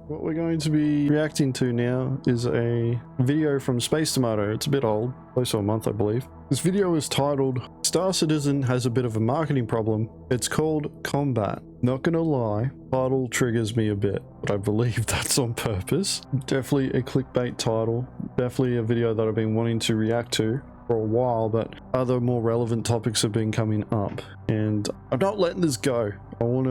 What we're going to be reacting to now is a video from Space Tomato. It's a bit old, close to a month I believe. This video is titled Star Citizen has a bit of a marketing problem. It's called Combat. Not gonna lie, title triggers me a bit, but I believe that's on purpose. Definitely a clickbait title. Definitely a video that I've been wanting to react to for a while, but other more relevant topics have been coming up and I'm not letting this go. I want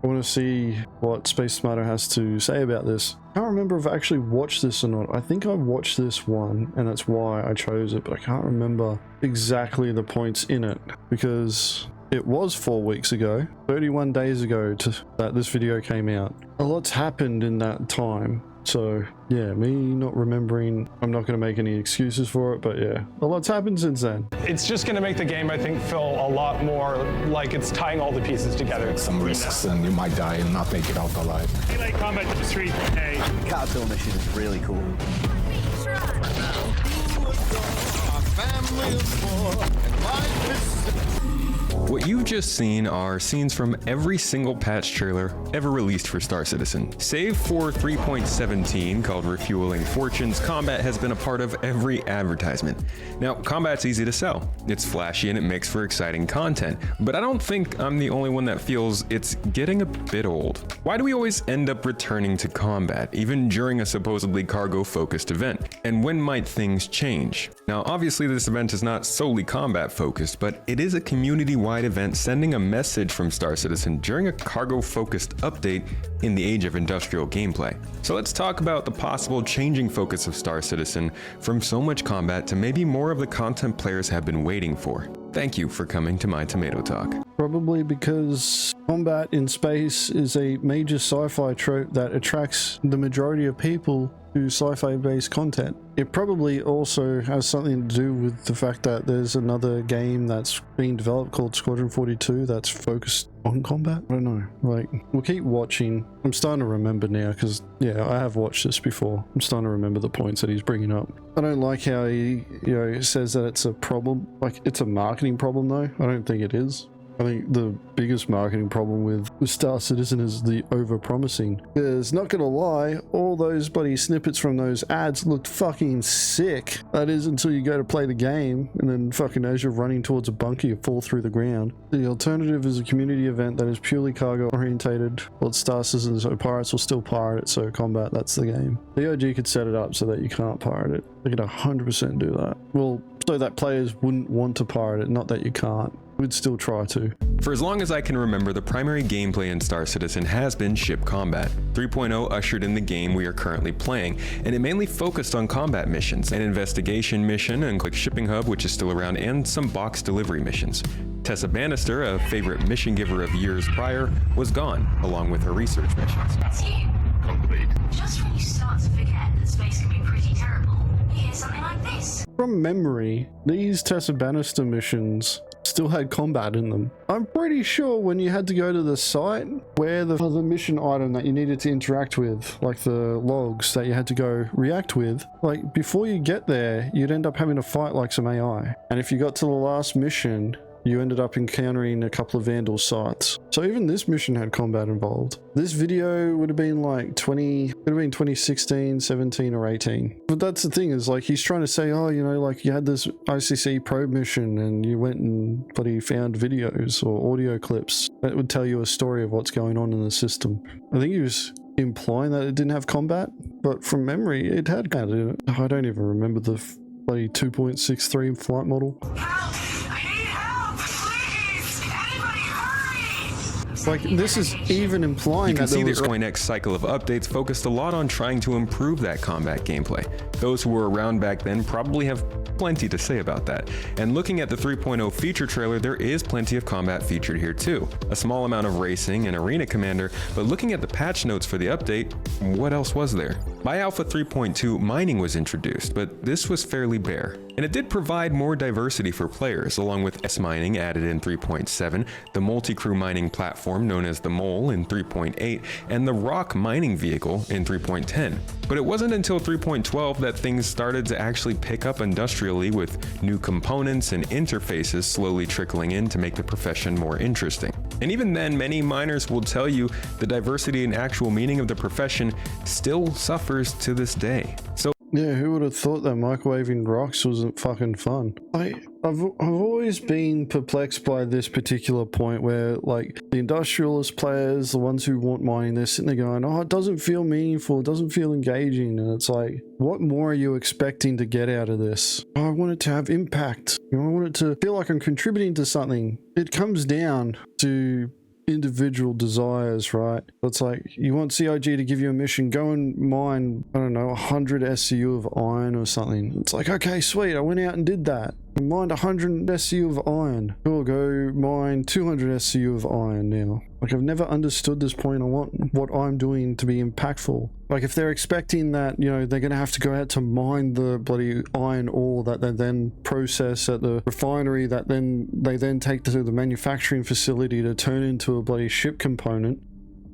to see what Space Tomato has to say about this. I can't remember if I actually watched this or not. I think I watched this one and that's why I chose it, but I can't remember exactly the points in it because it was 4 weeks ago, 31 days ago that this video came out. A lot's happened in that time. So yeah, me not remembering, I'm not going to make any excuses for it, but yeah, a lot's happened since then. It's just going to make the game, I think, feel a lot more like it's tying all the pieces together. Some risks and you might die and not make it out alive. Melee combat to the street, hey. The Caterpillar mission is really cool. What you've just seen are scenes from every single patch trailer ever released for Star Citizen. Save for 3.17, called Refueling Fortunes, combat has been a part of every advertisement. Now, combat's easy to sell. It's flashy and it makes for exciting content, but I don't think I'm the only one that feels it's getting a bit old. Why do we always end up returning to combat, even during a supposedly cargo-focused event? And when might things change? Now, obviously this event is not solely combat-focused, but it is a community-wide event sending a message from Star Citizen during a cargo-focused update in the age of industrial gameplay. So let's talk about the possible changing focus of Star Citizen from so much combat to maybe more of the content players have been waiting for. Thank you for coming to my Tomato Talk. Probably because combat in space is a major sci-fi trope that attracts the majority of people to sci-fi based content. It probably also has something to do with the fact that there's another game that's being developed called Squadron 42 that's focused on combat. I don't know, like, we'll keep watching. I'm starting to remember now because yeah, I have watched this before. I'm starting to remember the points that he's bringing up. I don't like how he, says that it's a problem, like it's a marketing problem though. I don't think it is. I think the biggest marketing problem with Star Citizen is the over-promising. Because, not gonna lie, all those bloody snippets from those ads looked fucking sick. That is until you go to play the game, and then fucking as you're running towards a bunker, you fall through the ground. The alternative is a community event that is purely cargo-orientated. Well, it's Star Citizen, so pirates will still pirate it, so combat, that's the game. The OG could set it up so that you can't pirate it. They could 100% do that. Well, so that players wouldn't want to pirate it, not that you can't. We'd still try to. For as long as I can remember, the primary gameplay in Star Citizen has been ship combat. 3.0 ushered in the game we are currently playing, and it mainly focused on combat missions, an investigation mission, and click shipping hub, which is still around, and some box delivery missions. Tessa Bannister, a favorite mission giver of years prior, was gone, along with her research missions. That's you. Complete. Just when you start to forget that space can be pretty terrible, you hear something like this. From memory, these Tessa Bannister missions still had combat in them. I'm pretty sure when you had to go to the site where the mission item that you needed to interact with, like the logs that you had to go react with, like before you get there, you'd end up having to fight like some AI. And if you got to the last mission, you ended up encountering a couple of Vandal sites. So even this mission had combat involved. This video would have been like 2016, 17 or 18. But that's the thing, is like he's trying to say, oh, like you had this ICC probe mission and you went and bloody found videos or audio clips that would tell you a story of what's going on in the system. I think he was implying that it didn't have combat, but from memory it had combat in it. I don't even remember the bloody 2.63 flight model. Like, this is even implying you can that see the next cycle of updates focused a lot on trying to improve that combat gameplay. Those who were around back then probably have plenty to say about that. And looking at the 3.0 feature trailer, there is plenty of combat featured here too. A small amount of racing and arena commander, but looking at the patch notes for the update, what else was there? By Alpha 3.2, mining was introduced, but this was fairly bare. And it did provide more diversity for players, along with S-mining added in 3.7, the multi-crew mining platform known as the Mole in 3.8, and the Rock mining vehicle in 3.10. But it wasn't until 3.12 that things started to actually pick up industrially, with new components and interfaces slowly trickling in to make the profession more interesting. And even then, many miners will tell you the diversity and actual meaning of the profession still suffers to this day. So yeah, who would have thought that microwaving rocks wasn't fucking fun? I've always been perplexed by this particular point where, like, the industrialist players, the ones who want mining, they're sitting there going, oh, it doesn't feel meaningful, it doesn't feel engaging. And it's like, what more are you expecting to get out of this? I want it to have impact. I want it to feel like I'm contributing to something. It comes down to individual desires, right? It's like, you want CIG to give you a mission, go and mine, I don't know, 100 SCU of iron or something. It's like, okay, sweet, I went out and did that. I mined 100 SCU of iron. Cool, go mine 200 SCU of iron now. Like, I've never understood this point. I want what I'm doing to be impactful. Like, if they're expecting that, you know, they're going to have to go out to mine the bloody iron ore that they then process at the refinery, that they then take to the manufacturing facility to turn into a bloody ship component.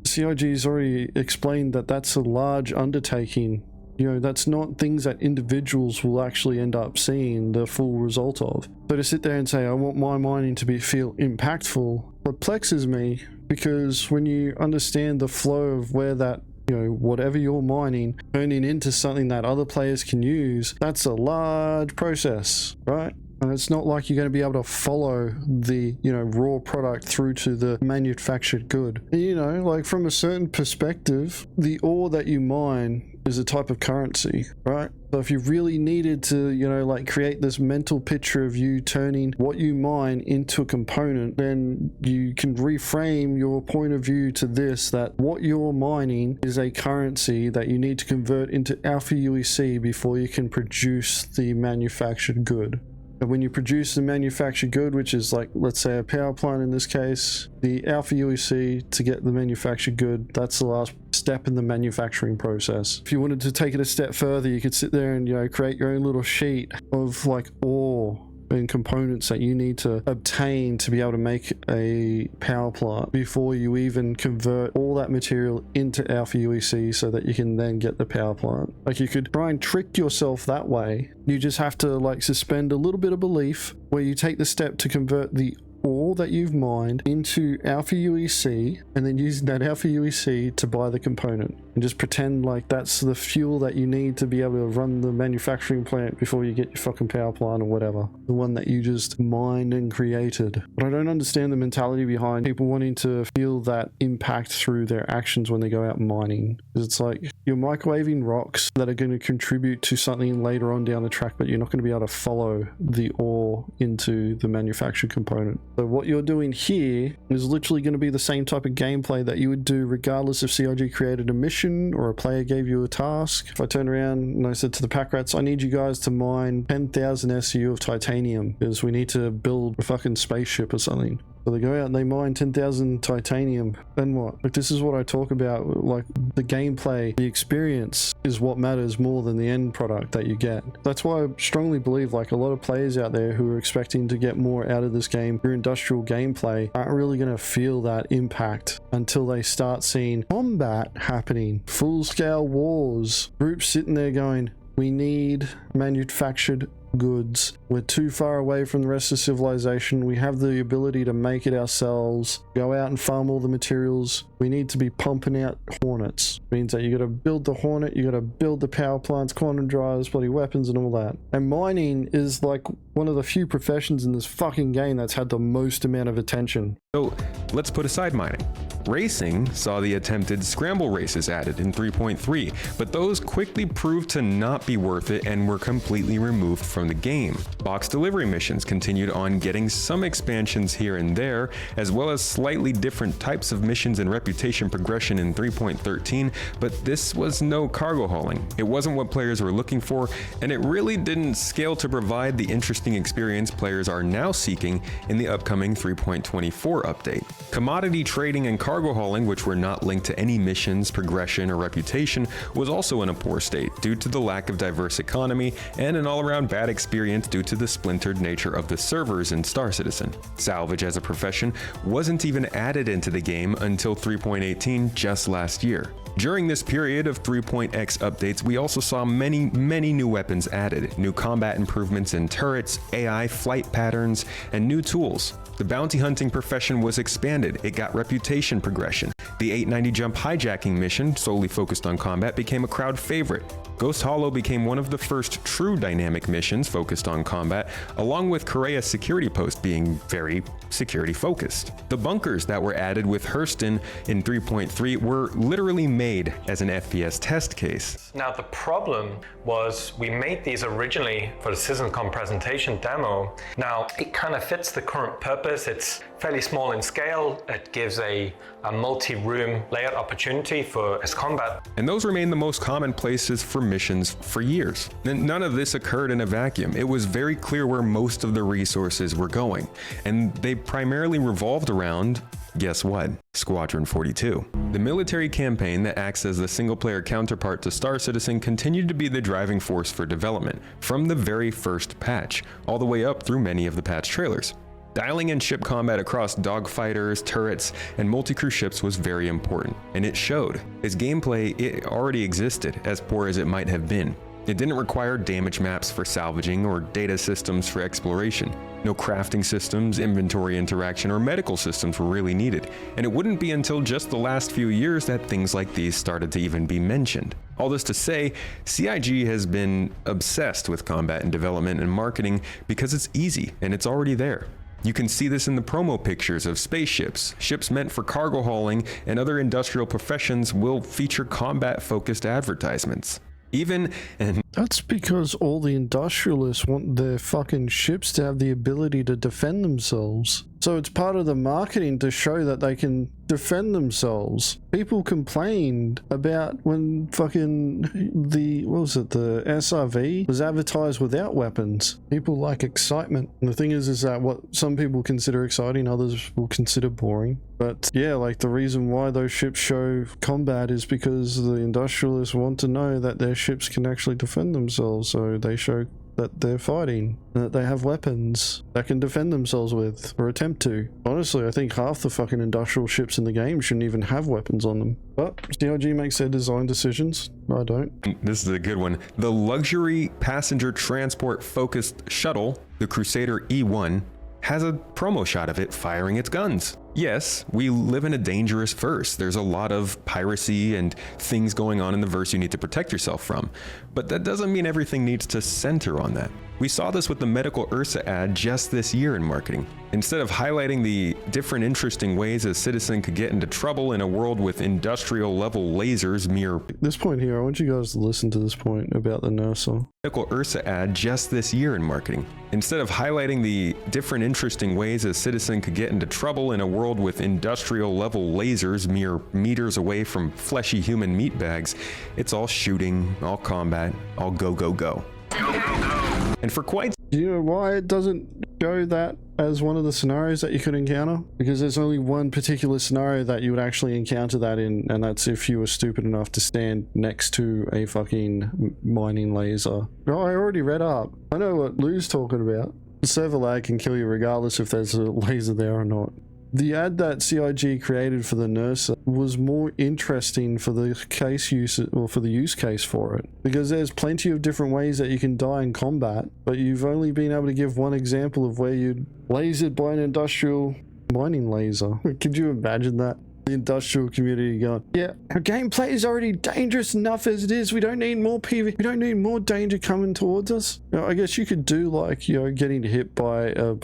CIG's already explained that that's a large undertaking. You know, that's not things that individuals will actually end up seeing the full result of. So to sit there and say, I want my mining to feel impactful, perplexes me, because when you understand the flow of where that, you know, whatever you're mining, turning into something that other players can use, that's a large process, right? And it's not like you're going to be able to follow the, you know, raw product through to the manufactured good. And, you know, like, from a certain perspective, the ore that you mine is a type of currency, right? So if you really needed to, you know, like, create this mental picture of you turning what you mine into a component, then you can reframe your point of view to this, that what you're mining is a currency that you need to convert into alpha UEC before you can produce the manufactured good. And when you produce the manufactured good, which is, like, let's say a power plant in this case, the alpha UEC to get the manufactured good, that's the last step in the manufacturing process. If you wanted to take it a step further, you could sit there and, you know, create your own little sheet of, like, ore and components that you need to obtain to be able to make a power plant before you even convert all that material into alpha UEC so that you can then get the power plant. Like, you could try and trick yourself that way. You just have to, like, suspend a little bit of belief where you take the step to convert the ore that you've mined into alpha UEC, and then using that alpha UEC to buy the component, and just pretend like that's the fuel that you need to be able to run the manufacturing plant before you get your fucking power plant or whatever, the one that you just mined and created. But I don't understand the mentality behind people wanting to feel that impact through their actions when they go out mining. Because it's like, you're microwaving rocks that are going to contribute to something later on down the track, but you're not going to be able to follow the ore into the manufactured component. So what you're doing here is literally going to be the same type of gameplay that you would do regardless if CIG created a mission or a player gave you a task. If I turned around and I said to the pack rats, I need you guys to mine 10,000 SCU of titanium because we need to build a fucking spaceship or something. So they go out and they mine 10,000 titanium. Then what? Like, this is what I talk about. Like, the gameplay, the experience is what matters more than the end product that you get. That's why I strongly believe, like, a lot of players out there who are expecting to get more out of this game through industrial gameplay aren't really going to feel that impact until they start seeing combat happening, full-scale wars, groups sitting there going, we need manufactured goods. We're too far away from the rest of civilization. We have the ability to make it ourselves. Go out and farm all the materials. We need to be pumping out hornets. Means that you got to build the hornet, you got to build the power plants, quantum drives, bloody weapons and all that. And mining is like one of the few professions in this fucking game that's had the most amount of attention. So let's put aside mining. Racing saw the attempted scramble races added in 3.3, but those quickly proved to not be worth it and were completely removed from the game. Box delivery missions continued on getting some expansions here and there, as well as slightly different types of missions and reputation progression in 3.13, but this was no cargo hauling. It wasn't what players were looking for, and it really didn't scale to provide the interesting experience players are now seeking in the upcoming 3.24 update. Commodity trading and cargo hauling, which were not linked to any missions, progression, or reputation, was also in a poor state due to the lack of diverse economy and an all-around bad experience due to the splintered nature of the servers in Star Citizen. Salvage as a profession wasn't even added into the game until 3.18 just last year. During this period of 3.x updates, we also saw many new weapons added, new combat improvements in turrets, AI flight patterns, and new tools. The bounty hunting profession was expanded, it got reputation progression. The 890 jump hijacking mission, solely focused on combat, became a crowd favorite. Ghost Hollow became one of the first true dynamic missions focused on combat, along with Korea's security post being very security focused. The bunkers that were added with Hurston in 3.3 were literally made as an FPS test case. Now the problem was we made these originally for the CitizenCon presentation demo. Now it kind of fits the current purpose. It's fairly small in scale. It gives a multi-room layout opportunity for as combat. And those remain the most common places for missions for years. And none of this occurred in a vacuum. It was very clear where most of the resources were going. And they primarily revolved around, guess what? Squadron 42. The military campaign that acts as the single-player counterpart to Star Citizen continued to be the driving force for development, from the very first patch, all the way up through many of the patch trailers. Dialing in ship combat across dogfighters, turrets, and multi-crew ships was very important, and it showed. As gameplay, it already existed, as poor as it might have been. It didn't require damage maps for salvaging or data systems for exploration. No crafting systems, inventory interaction, or medical systems were really needed, and it wouldn't be until just the last few years that things like these started to even be mentioned. All this to say, CIG has been obsessed with combat and development and marketing because it's easy and it's already there. You can see this in the promo pictures of spaceships. Ships meant for cargo hauling and other industrial professions will feature combat-focused advertisements. That's because all the industrialists want their fucking ships to have the ability to defend themselves. So it's part of the marketing to show that they can defend themselves. People complained about when fucking the SRV was advertised without weapons. People like excitement. And the thing is that what some people consider exciting, others will consider boring. But yeah, like the reason why those ships show combat is because the industrialists want to know that their ships can actually defend themselves. So they show that they're fighting, and that they have weapons that can defend themselves with, or attempt to. Honestly, I think half the fucking industrial ships in the game shouldn't even have weapons on them. But CIG makes their design decisions. I don't. This is a good one. The luxury passenger transport focused shuttle, the Crusader E1, has a promo shot of it firing its guns. Yes, we live in a dangerous verse. There's a lot of piracy and things going on in the verse you need to protect yourself from. But that doesn't mean everything needs to center on that. We saw this with the Medical Ursa ad just this year in marketing. Instead of highlighting the different interesting ways a citizen could get into trouble in a world with industrial level lasers mere... This point here, I want you guys to listen to this point about the Nursa. Medical Ursa ad just this year in marketing. Instead of highlighting the different interesting ways a citizen could get into trouble in a world with industrial level lasers mere meters away from fleshy human meat bags, it's all shooting, all combat, all go, go, go. Go, go, go. And for quite... Do you know why it doesn't show that as one of the scenarios that you could encounter? Because there's only one particular scenario that you would actually encounter that in, and that's if you were stupid enough to stand next to a fucking mining laser. Oh, I already read up. I know what Lou's talking about. Server lag can kill you regardless if there's a laser there or not. The ad that CIG created for the Nursa was more interesting for the case use, or for the use case for it, because there's plenty of different ways that you can die in combat, but you've only been able to give one example of where you'd lasered by an industrial mining laser. Could you imagine that? The industrial community going, yeah, our gameplay is already dangerous enough as it is. We don't need more PV. We don't need more danger coming towards us. You know, I guess you could do like, you know, getting hit by a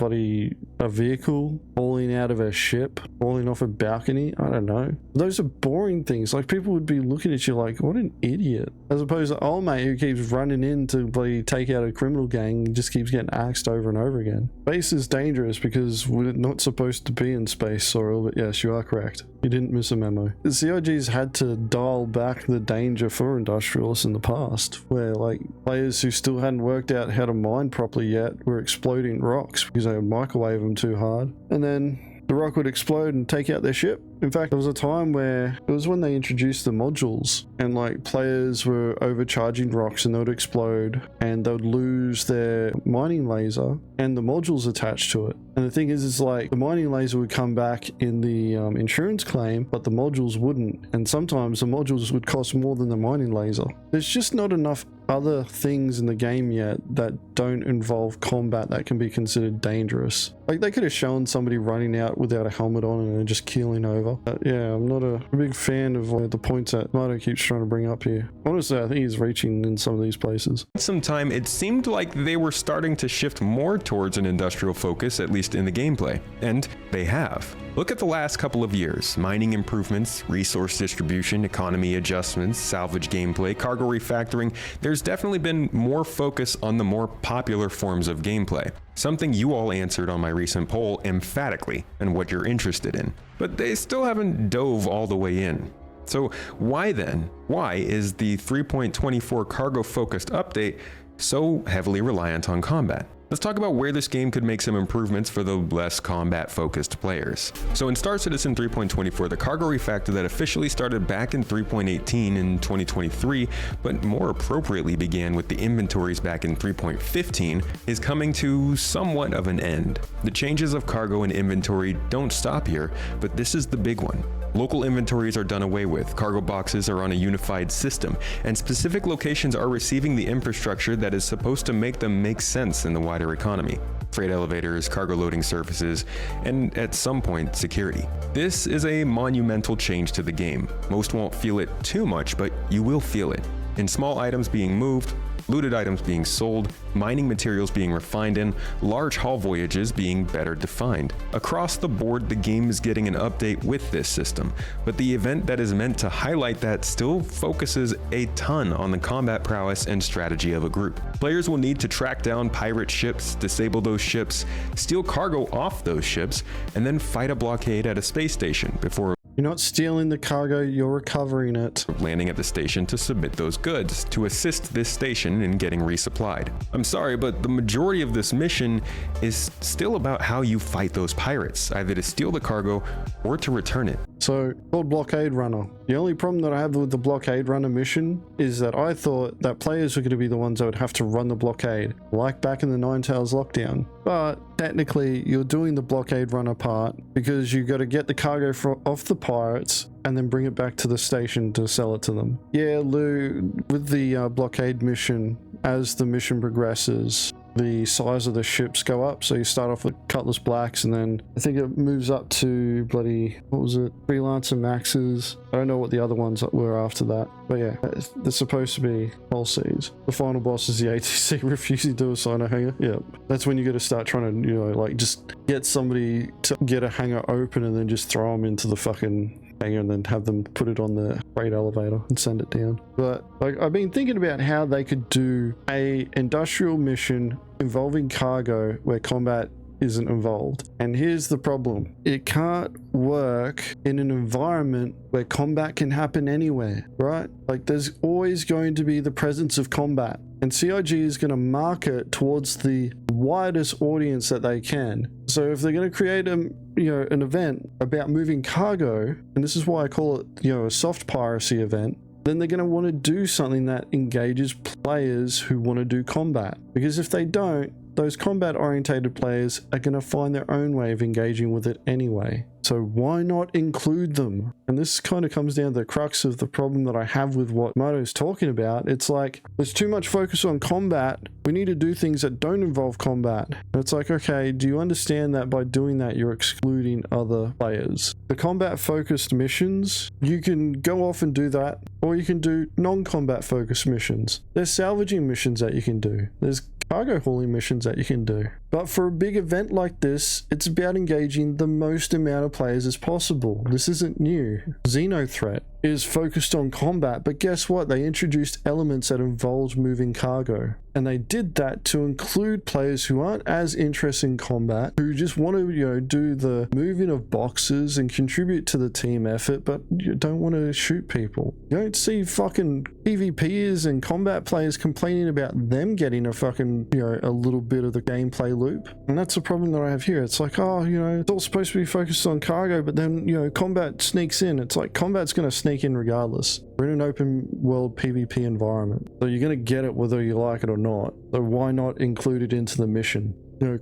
vehicle, falling out of a ship, falling off a balcony. I don't know. Those are boring things. Like, people would be looking at you like, what an idiot. As opposed to old mate who keeps running in to bloody take out a criminal gang and just keeps getting axed over and over again. Space is dangerous because we're not supposed to be in space, Sorrel, but yes, you are correct. You didn't miss a memo. The CIG's had to dial back the danger for industrialists in the past, where like players who still hadn't worked out how to mine properly yet were exploding rocks because they would microwave them too hard, and then the rock would explode and take out their ship, In fact, there was a time where it was when they introduced the modules and like players were overcharging rocks and they would explode and they would lose their mining laser and the modules attached to it. And the thing is, it's like the mining laser would come back in the insurance claim, but the modules wouldn't. And sometimes the modules would cost more than the mining laser. There's just not enough other things in the game yet that don't involve combat that can be considered dangerous. Like they could have shown somebody running out without a helmet on and just keeling over. But yeah, I'm not a big fan of the points that Mato keeps trying to bring up here. Honestly, I think he's reaching in some of these places. Some time it seemed like they were starting to shift more towards an industrial focus, at least in the gameplay, and they have. Look at the last couple of years: mining improvements, resource distribution, economy adjustments, salvage gameplay, cargo refactoring. There's definitely been more focus on the more popular forms of gameplay. Something you all answered on my recent poll emphatically, and what you're interested in. But they still haven't dove all the way in. So why then? Why is the 3.24 cargo-focused update so heavily reliant on combat? Let's talk about where this game could make some improvements for the less combat-focused players. So in Star Citizen 3.24, the cargo refactor that officially started back in 3.18 in 2023, but more appropriately began with the inventories back in 3.15, is coming to somewhat of an end. The changes of cargo and inventory don't stop here, but this is the big one. Local inventories are done away with, cargo boxes are on a unified system, and specific locations are receiving the infrastructure that is supposed to make them make sense in the wider economy. Freight elevators, cargo loading surfaces, and at some point, security. This is a monumental change to the game. Most won't feel it too much, but you will feel it. In small items being moved, looted items being sold, mining materials being refined in, large haul voyages being better defined. Across the board, the game is getting an update with this system, but the event that is meant to highlight that still focuses a ton on the combat prowess and strategy of a group. Players will need to track down pirate ships, disable those ships, steal cargo off those ships, and then fight a blockade at a space station before You're not stealing the cargo, you're recovering it. landing at the station to submit those goods to assist this station in getting resupplied. I'm sorry, but the majority of this mission is still about how you fight those pirates, either to steal the cargo or to return it. So, called Blockade Runner. The only problem that I have with the Blockade Runner mission is that I thought that players were going to be the ones that would have to run the blockade, like back in the Nine Tails lockdown. But technically, you're doing the Blockade Runner part because you got to get the cargo off the pirates and then bring it back to the station to sell it to them. Yeah, Lou, with the blockade mission, as the mission progresses, the size of the ships go up. So you start off with Cutlass Blacks, and then I think it moves up to bloody, what was it? Freelancer Maxes. I don't know what the other ones were after that. But yeah, they're supposed to be all Cs. The final boss is the ATC refusing to assign a hangar. Yep. That's when you got to start trying to, like just get somebody to get a hangar open and then just throw them into the fucking hangar and then have them put it on the freight elevator and send it down. But like, I've been thinking about how they could do a industrial mission involving cargo where combat isn't involved. And here's the problem. It can't work in an environment where combat can happen anywhere, right? Like there's always going to be the presence of combat. And CIG is going to market towards the widest audience that they can. So if they're going to create an event about moving cargo, and this is why I call it, a soft piracy event, then they're going to want to do something that engages players who want to do combat. Because if they don't, those combat orientated players are going to find their own way of engaging with it anyway. So why not include them? And this kind of comes down to the crux of the problem that I have with what Mato's talking about. It's like, there's too much focus on combat. We need to do things that don't involve combat. And it's like, okay, do you understand that by doing that, you're excluding other players? The combat focused missions, you can go off and do that, or you can do non-combat focused missions. There's salvaging missions that you can do. There's cargo hauling missions that you can do. But for a big event like this, it's about engaging the most amount of players as possible. This isn't new. Xeno Threat. is focused on combat, but guess what? They introduced elements that involved moving cargo. And they did that to include players who aren't as interested in combat, who just want to, do the moving of boxes and contribute to the team effort, but you don't want to shoot people. You don't see fucking PvPers and combat players complaining about them getting a fucking, a little bit of the gameplay loop. And that's the problem that I have here. It's like, it's all supposed to be focused on cargo, but then, combat sneaks in. It's like combat's going to sneak in regardless. We're in an open world PvP environment, so you're going to get it whether you like it or not. So why not include it into the mission?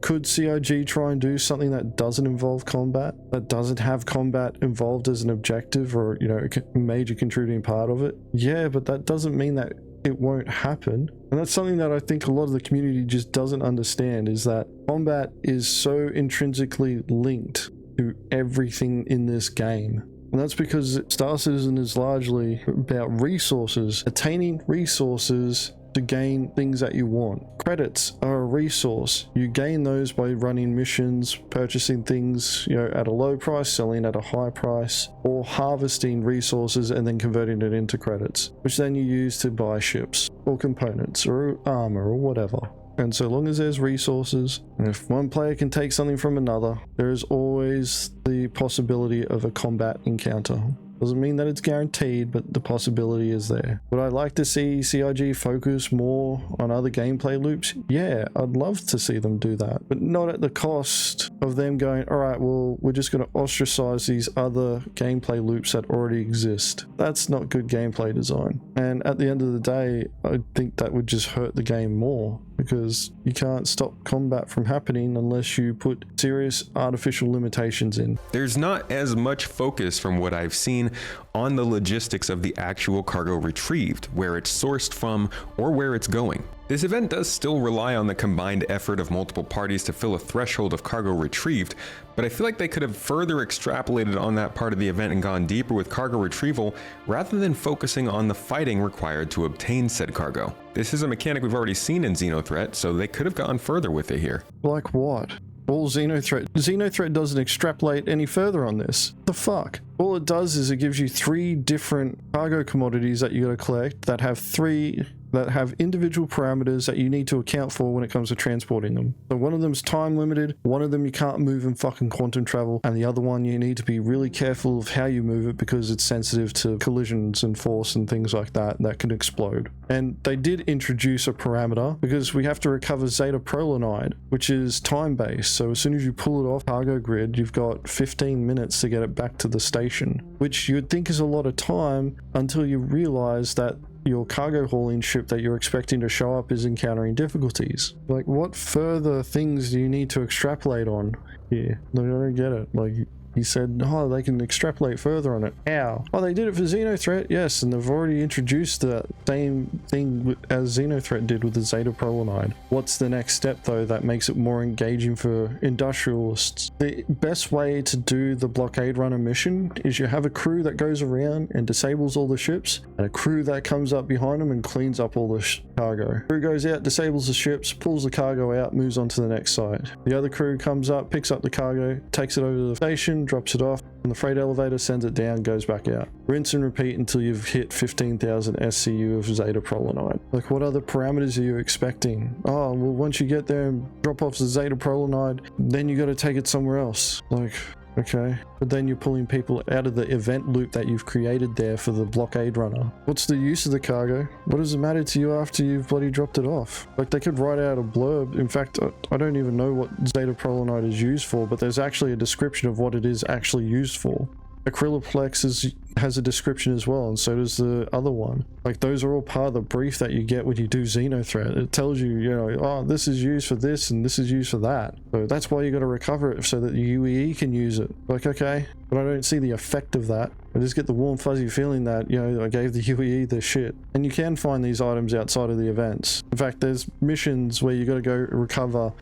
Could CIG try and do something that doesn't involve combat, that doesn't have combat involved as an objective or, a major contributing part of it? Yeah, but that doesn't mean that it won't happen. And that's something that I think a lot of the community just doesn't understand, is that combat is so intrinsically linked to everything in this game. And that's because Star Citizen is largely about resources, attaining resources to gain things that you want. Credits are a resource. You gain those by running missions, purchasing things, at a low price, selling at a high price, or harvesting resources and then converting it into credits, which then you use to buy ships or components or armor or whatever. And so long as there's resources, and if one player can take something from another, there is always the possibility of a combat encounter. Doesn't mean that it's guaranteed, but the possibility is there. Would I like to see CIG focus more on other gameplay loops? Yeah, I'd love to see them do that, but not at the cost of them going, all right, well, we're just going to ostracize these other gameplay loops that already exist. That's not good gameplay design. And at the end of the day, I think that would just hurt the game more, because you can't stop combat from happening unless you put serious artificial limitations in. There's not as much focus from what I've seen on the logistics of the actual cargo retrieved, where it's sourced from, or where it's going. This event does still rely on the combined effort of multiple parties to fill a threshold of cargo retrieved, but I feel like they could have further extrapolated on that part of the event and gone deeper with cargo retrieval rather than focusing on the fighting required to obtain said cargo. This is a mechanic we've already seen in Xenothreat, so they could have gone further with it here. Like what? All Xenothreat doesn't extrapolate any further on this. What the fuck? All it does is it gives you 3 different cargo commodities that you gotta collect that have individual parameters that you need to account for when it comes to transporting them. So one of them's time limited, one of them you can't move in fucking quantum travel, and the other one you need to be really careful of how you move it because it's sensitive to collisions and force and things like that can explode. And they did introduce a parameter because we have to recover Zeta Prolonide, which is time-based. So as soon as you pull it off cargo grid, you've got 15 minutes to get it back to the station, which you would think is a lot of time until you realize that your cargo hauling ship that you're expecting to show up is encountering difficulties. Like, what further things do you need to extrapolate on here? Like, I don't get it. Like, he said, oh, they can extrapolate further on it. Ow. Oh, they did it for Xenothreat? Yes, and they've already introduced the same thing as Xenothreat did with the Zeta Prolonide. What's the next step, though, that makes it more engaging for industrialists? The best way to do the blockade runner mission is you have a crew that goes around and disables all the ships, and a crew that comes up behind them and cleans up all the cargo. Crew goes out, disables the ships, pulls the cargo out, moves on to the next site. The other crew comes up, picks up the cargo, takes it over to the station, drops it off, and the freight elevator sends it down, goes back out. Rinse and repeat until you've hit 15,000 SCU of Zeta Prolonide. Like, what other parameters are you expecting? Oh, well, once you get there and drop off the Zeta Prolonide, then you got to take it somewhere else. Like, okay, but then you're pulling people out of the event loop that you've created there for the blockade runner. What's the use of the cargo? What does it matter to you after you've bloody dropped it off? Like, they could write out a blurb. In fact, I don't even know what Zeta Prolonide is used for, but there's actually a description of what it is actually used for. Acryloplex has a description as well, and so does the other one. Like, those are all part of the brief that you get when you do Xenothreat. It tells you, oh, this is used for this and this is used for that. So that's why you got to recover it so that the UEE can use it. Like, okay, but I don't see the effect of that. I just get the warm fuzzy feeling that, I gave the UEE this shit. And you can find these items outside of the events. In fact, there's missions where you got to go recover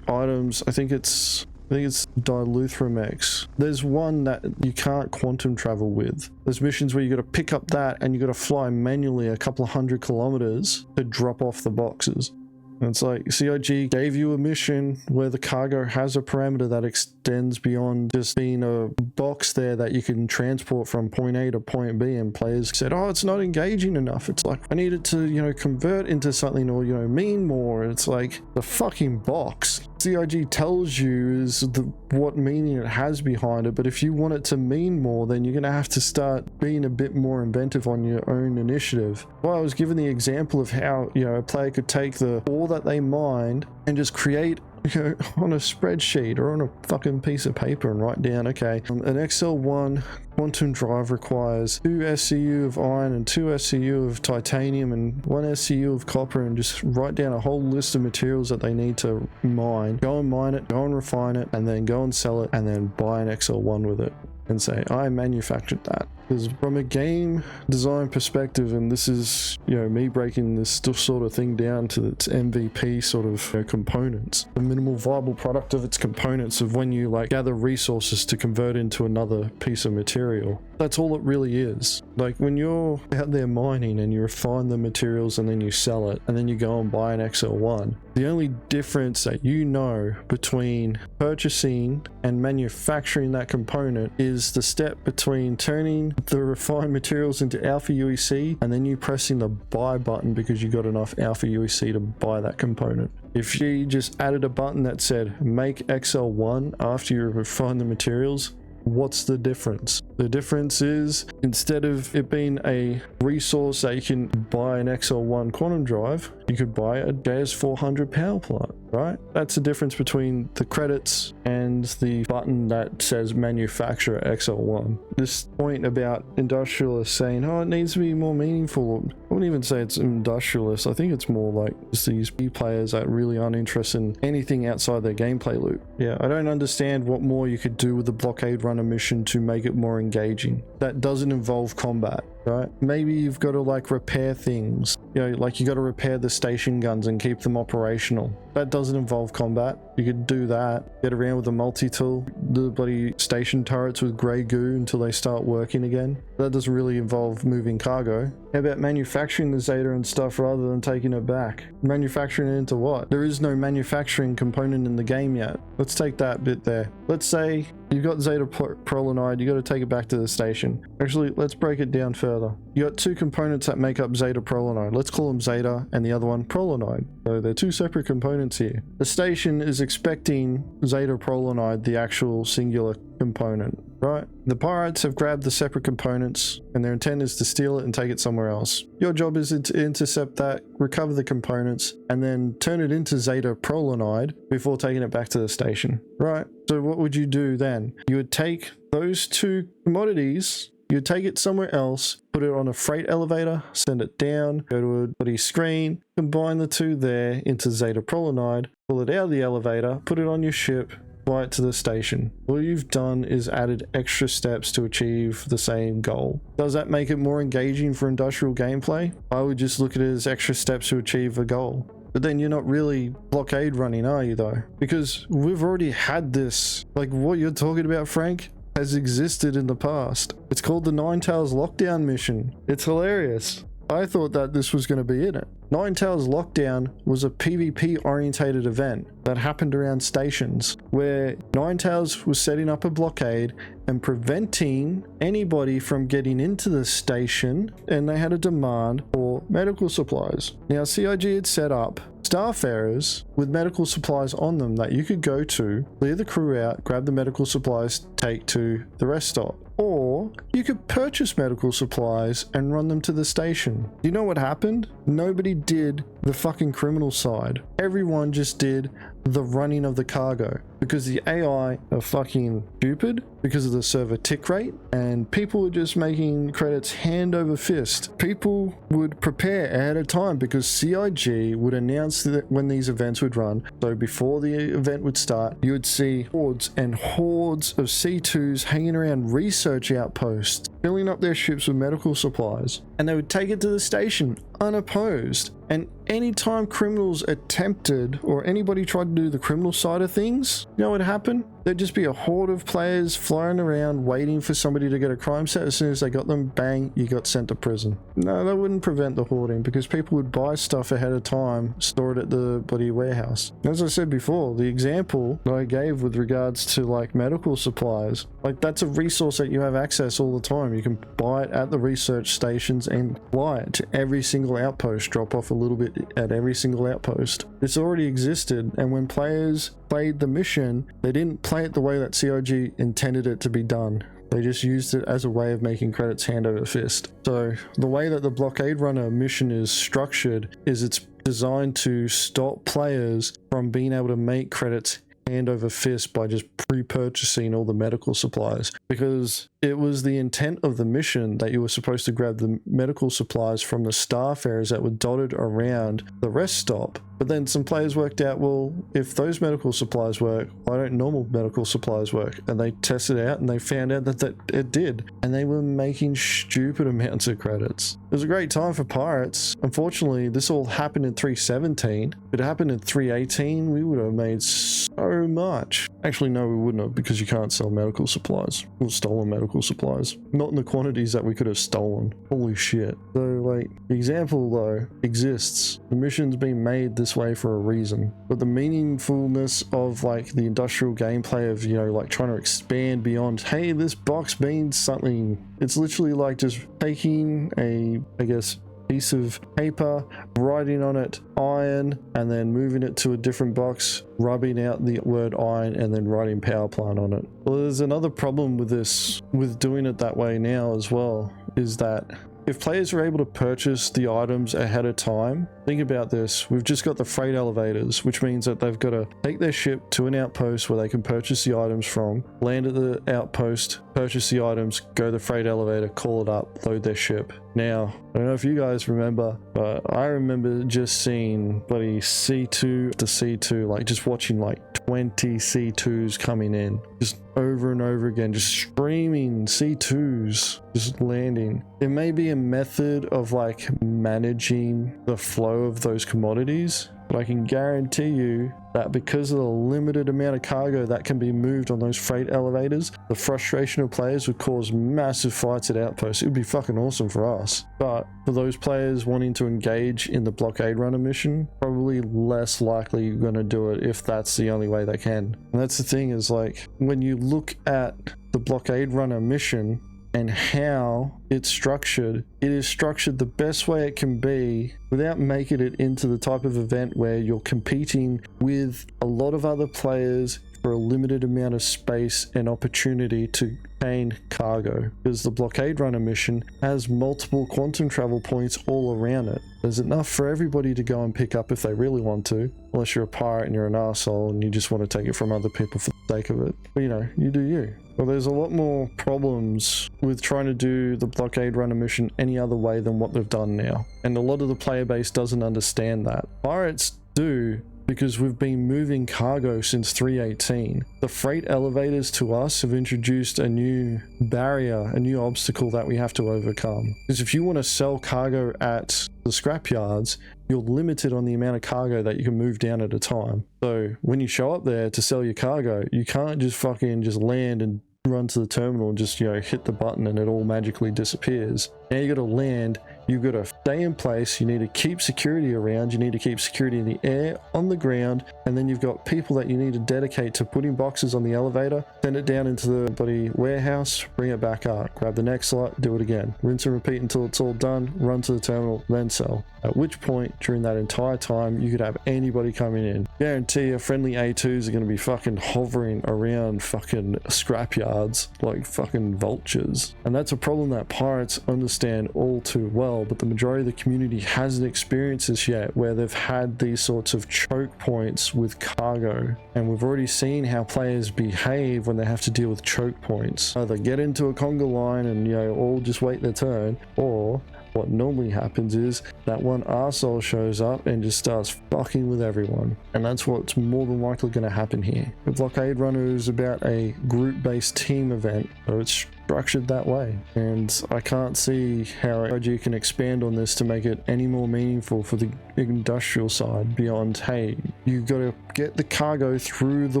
items. I think it's Diluthromex. There's one that you can't quantum travel with. There's missions where you got to pick up that and you got to fly manually a couple of 100 kilometers to drop off the boxes. And it's like CIG gave you a mission where the cargo has a parameter that extends beyond just being a box there that you can transport from point A to point B, and players said, oh, it's not engaging enough. It's like, I need it to, you know, convert into something, or, you know, mean more. It's like the fucking box. CIG tells you is what meaning it has behind it, but if you want it to mean more, then you're going to have to start being a bit more inventive on your own initiative. Well, I was given the example of how, you know, a player could take all that they mined and just create, you know, on a spreadsheet or on a fucking piece of paper and write down, okay, an XL1 quantum drive requires 2 SCU of iron and 2 SCU of titanium and 1 SCU of copper, and just write down a whole list of materials that they need to mine. Go and mine it, go and refine it, and then go and sell it, and then buy an XL1 with it and say, I manufactured that. Because from a game design perspective, and this is, you know, me breaking this sort of thing down to its MVP sort of, you know, components, the minimal viable product of its components, of when you like gather resources to convert into another piece of material. That's all it really is. Like when you're out there mining and you refine the materials and then you sell it and then you go and buy an XL1, the only difference that you know between purchasing and manufacturing that component is the step between turning the refined materials into alpha UEC and then you pressing the buy button because you got enough alpha UEC to buy that component. If she just added a button that said make XL1 after you refine the materials, what's the difference? The difference is, instead of it being a resource that you can buy an XL1 quantum drive, you could buy a JS400 power plant, right? That's the difference between the credits and the button that says manufacturer XL1. This point about industrialists saying, oh, it needs to be more meaningful. I wouldn't even say it's industrialists. I think it's more like just these B players that really aren't interested in anything outside their gameplay loop. Yeah, I don't understand what more you could do with the blockade runner mission to make it more engaging. That doesn't involve combat, right? Maybe you've got to like repair things, you know, like you got to repair the station guns and keep them operational. That doesn't involve combat. You could do that, get around with a multi-tool, the bloody station turrets with grey goo until they start working again. That doesn't really involve moving cargo. How about manufacturing the Zeta and stuff rather than taking it back? Manufacturing it into what? There is no manufacturing component in the game yet. Let's take that bit there. Let's say you've got Zeta Prolanide, you got to take it back to the station. Actually, let's break it down further. You got two components that make up Zeta Prolanide. Let's call them Zeta and the other one Prolanide. So they're two separate components here. The station is expecting Zeta Prolanide, the actual singular component, right? The pirates have grabbed the separate components and their intent is to steal it and take it somewhere else. Your job is to intercept that, recover the components, and then turn it into Zeta Prolanide before taking it back to the station, right? So what would you do then? You would take those two commodities, you'd take it somewhere else, put it on a freight elevator, send it down, go to a bloody screen, combine the two there into Zeta Prolanide, pull it out of the elevator, put it on your ship, fly it to the station. All you've done is added extra steps to achieve the same goal. Does that make it more engaging for industrial gameplay? I would just look at it as extra steps to achieve a goal. But then you're not really blockade running, are you though? Because we've already had this, like what you're talking about, Frank, has existed in the past. It's called the Nine Tails Lockdown mission. It's hilarious. I thought that this was going to be in it. Nine Tails Lockdown was a PvP orientated event that happened around stations where Nine Tails was setting up a blockade and preventing anybody from getting into the station, and they had a demand for medical supplies. Now CIG had set up starfarers with medical supplies on them that you could go to, clear the crew out, grab the medical supplies, take to the rest stop. Or you could purchase medical supplies and run them to the station. You know what happened? Nobody did the fucking criminal side. Everyone just did the running of the cargo because the AI are fucking stupid because of the server tick rate, and people were just making credits hand over fist. People would prepare ahead of time because CIG would announce that when these events would run. So before the event would start, you would see hordes and hordes of C2s hanging around research outposts filling up their ships with medical supplies, and they would take it to the station unopposed. And anytime criminals attempted, or anybody tried to do the criminal side of things, you know what happened? There'd just be a horde of players flying around waiting for somebody to get a crime set. As soon as they got them, bang, you got sent to prison. No, that wouldn't prevent the hoarding, because people would buy stuff ahead of time, store it at the bloody warehouse. As I said before, the example that I gave with regards to like medical supplies, like that's a resource that you have access all the time. You can buy it at the research stations and fly it to every single outpost, drop off a little bit at every single outpost. This already existed, and when players played the mission, they didn't play it the way that COG intended it to be done. They just used it as a way of making credits hand over fist. So the way that the Blockade Runner mission is structured is it's designed to stop players from being able to make credits hand over fist by just pre-purchasing all the medical supplies, because it was the intent of the mission that you were supposed to grab the medical supplies from the staff areas that were dotted around the rest stop. But then some players worked out, well, if those medical supplies work, why don't normal medical supplies work? And they tested it out and they found out that it did. And they were making stupid amounts of credits. It was a great time for pirates. Unfortunately, this all happened in 3.17. If it happened in 3.18, we would have made so much. Actually, no, we wouldn't have, because you can't sell medical supplies. Or stolen medical supplies. Not in the quantities that we could have stolen. Holy shit. So, like, the example, though, exists. The mission's been made this way for a reason. But the meaningfulness of, like, the industrial gameplay of, you know, like, trying to expand beyond, hey, this box means something. It's literally like just taking a, I guess, piece of paper, writing on it iron, and then moving it to a different box, rubbing out the word iron, and then writing power plant on it. Well, there's another problem with this, with doing it that way now as well, is that if players are able to purchase the items ahead of time, think about this. We've just got the freight elevators, which means that they've got to take their ship to an outpost where they can purchase the items from, land at the outpost, purchase the items, go to the freight elevator, call it up, load their ship. Now, I don't know if you guys remember, but I remember just seeing bloody C2 to C2, like just watching like 20 C2s coming in, just over and over again, just streaming C2s, just landing. There may be a method of like managing the flow of those commodities, but I can guarantee you that because of the limited amount of cargo that can be moved on those freight elevators, the frustration of players would cause massive fights at outposts. It would be fucking awesome for us. But for those players wanting to engage in the Blockade Runner mission, probably less likely you're going to do it if that's the only way they can. And that's the thing, is like, when you look at the Blockade Runner mission and how it's structured, it is structured the best way it can be without making it into the type of event where you're competing with a lot of other players for a limited amount of space and opportunity to gain cargo, because the Blockade Runner mission has multiple quantum travel points all around it. There's enough for everybody to go and pick up if they really want to, unless you're a pirate and you're an arsehole and you just want to take it from other people for the sake of it. But you know, you do you. Well, there's a lot more problems with trying to do the Blockade Runner mission any other way than what they've done now. And a lot of the player base doesn't understand that. Pirates do, because we've been moving cargo since 3.18. The freight elevators to us have introduced a new barrier, a new obstacle that we have to overcome. Because if you want to sell cargo at the scrapyards, you're limited on the amount of cargo that you can move down at a time. So when you show up there to sell your cargo, you can't just fucking just land and run to the terminal and just, you know, hit the button and it all magically disappears. Now you got to land, you've got to stay in place, you need to keep security around, you need to keep security in the air, on the ground, and then you've got people that you need to dedicate to putting boxes on the elevator, send it down into the bloody warehouse, bring it back up, grab the next lot, do it again, rinse and repeat until it's all done, run to the terminal, then sell. At which point, during that entire time, you could have anybody coming in. Guarantee you, friendly A2s are going to be fucking hovering around fucking scrapyards like fucking vultures. And that's a problem that pirates understand all too well, but the majority of the community hasn't experienced this yet, where they've had these sorts of choke points with cargo. And we've already seen how players behave when they have to deal with choke points. Either get into a conga line and, you know, all just wait their turn, or what normally happens is that one arsehole shows up and just starts fucking with everyone. And that's what's more than likely going to happen here. The Blockade Runner is about a group-based team event, so it's structured that way. And I can't see how IG can expand on this to make it any more meaningful for the industrial side beyond, hey, you got to get the cargo through the